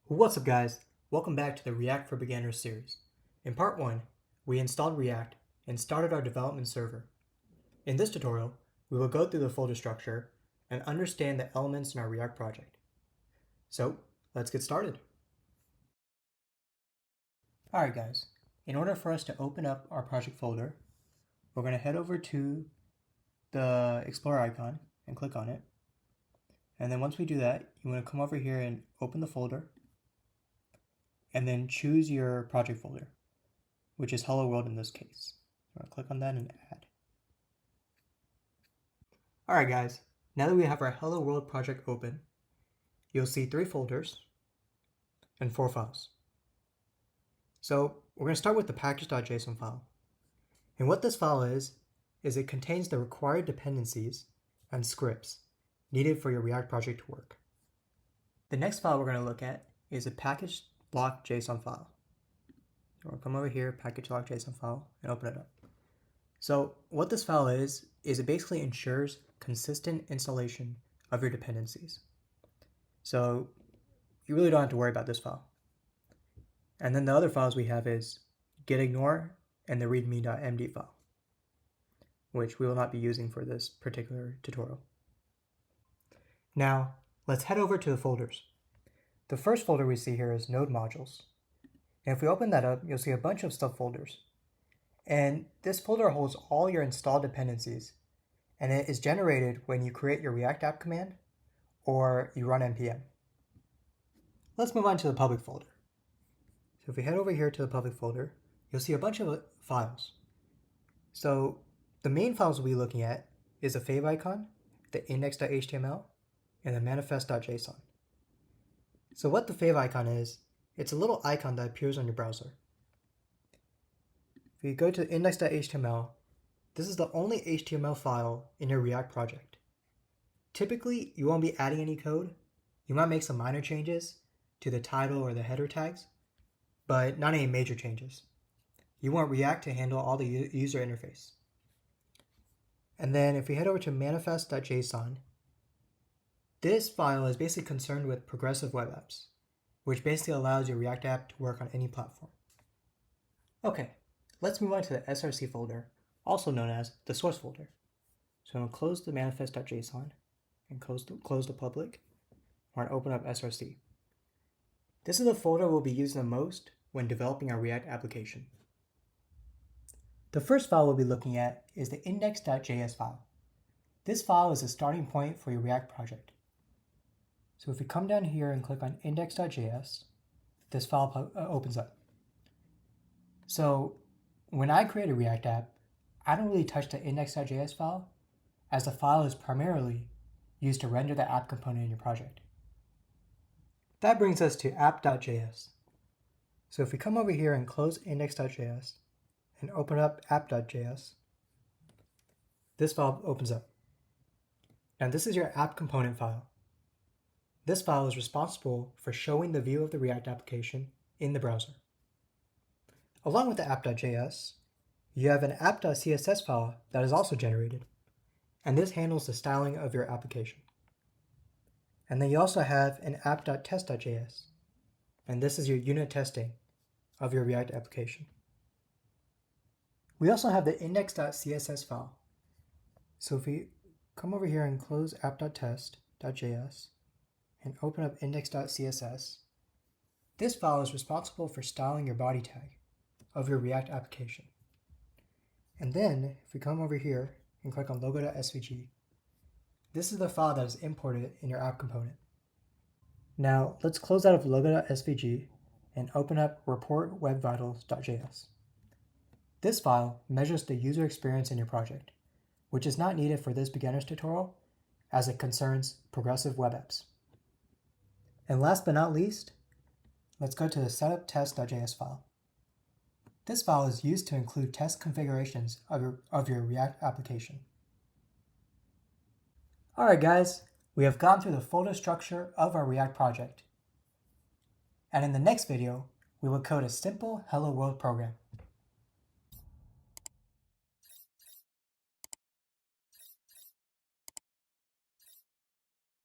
What's up guys? Welcome back to the React for Beginners series. In part 1, we installed React and started our development server. In this tutorial, we will go through the folder structure and understand the elements in our React project. So, let's get started. Alright guys, in order for us to open up our project folder, we're going to head over to the Explorer icon and click on it. And then once we do that, you want to come over here and open the folder and then choose your project folder, which is Hello World in this case. So I'll click on that and add. Alright guys, now that we have our Hello World project open, you'll see 3 folders and 4 files. So we're going to start with the package.json file. And what this file is it contains the required dependencies and scripts needed for your React project to work. The next file we're going to look at is a package.json file. So we'll come over here, package.json file, and open it up. So what this file is it basically ensures consistent installation of your dependencies. So you really don't have to worry about this file. And then the other files we have is getignore and the readme.md file, which we will not be using for this particular tutorial. Now, let's head over to the folders. The first folder we see here is node modules. And if we open that up, you'll see a bunch of subfolders. And this folder holds all your installed dependencies, and it is generated when you create your React app command or you run npm. Let's move on to the public folder. So if we head over here to the public folder, you'll see a bunch of files. So the main files we'll be looking at is the favicon, the index.html, and the manifest.json. So what the favicon is, it's a little icon that appears on your browser. If you go to index.html, this is the only HTML file in your React project. Typically, you won't be adding any code. You might make some minor changes to the title or the header tags, but not any major changes. You want React to handle all the user interface. And then if we head over to manifest.json, this file is basically concerned with progressive web apps, which basically allows your React app to work on any platform. Okay, let's move on to the src folder, also known as the source folder. So I'm going to close the manifest.json and close the public. We're going to open up src. This is the folder we'll be using the most when developing our React application. The first file we'll be looking at is the index.js file. This file is a starting point for your React project. So if we come down here and click on index.js, this file opens up. So when I create a React app, I don't really touch the index.js file, as the file is primarily used to render the app component in your project. That brings us to app.js. So if we come over here and close index.js and open up app.js, this file opens up. Now this is your app component file. This file is responsible for showing the view of the React application in the browser. Along with the app.js, you have an app.css file that is also generated, and this handles the styling of your application. And then you also have an app.test.js, and this is your unit testing of your React application. We also have the index.css file. So if we come over here and close app.test.js and open up index.css, this file is responsible for styling your body tag of your React application. And then if we come over here and click on logo.svg, this is the file that is imported in your app component. Now let's close out of logo.svg and open up report-web-vitals.js. This file measures the user experience in your project, which is not needed for this beginner's tutorial as it concerns progressive web apps. And last but not least, let's go to the setup.test.js file. This file is used to include test configurations of your React application. Alright guys, we have gone through the folder structure of our React project. And in the next video, we will code a simple Hello World program.